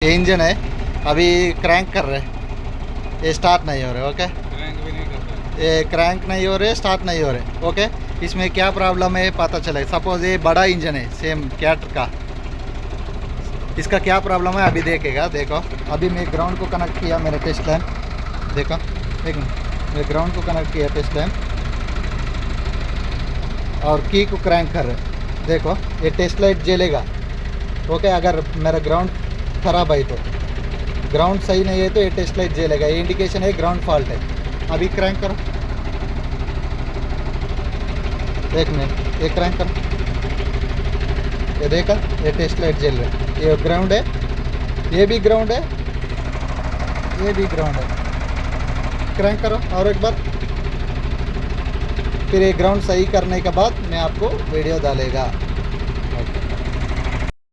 ये इंजन है, अभी क्रैंक कर रहे, ये स्टार्ट नहीं हो रहे। ओके, क्रैंक भी नहीं कर रहा ये क्रैंक नहीं हो रहे, स्टार्ट नहीं हो रहे। ओके, इसमें क्या प्रॉब्लम है पता चले। सपोज ये बड़ा इंजन है सेम कैटर का, इसका क्या प्रॉब्लम है अभी देखेगा। देखो, अभी मैं ग्राउंड को कनेक्ट किया मेरे टेस्ट लैंप, देखो एक मिनट, मैं ग्राउंड को कनेक्ट किया टेस्ट लैंप और की को क्रैंक कर रहे। देखो ये टेस्ट लाइट जलेगा। ओके, अगर मेरा ग्राउंड ख़राब है तो, ग्राउंड सही नहीं है तो ये टेस्ट लाइट जलेगा, ये इंडिकेशन है ग्राउंड फॉल्ट है। अभी क्रैंक करो, एक मिनट, ये क्रैंक करो, ये देखा, ये टेस्ट लाइट जल रहा है, ये ग्राउंड है, ये भी ग्राउंड है, ये भी ग्राउंड है। क्रैंक करो और एक बार, फिर ये ग्राउंड सही करने के बाद मैं आपको वीडियो डालेगा।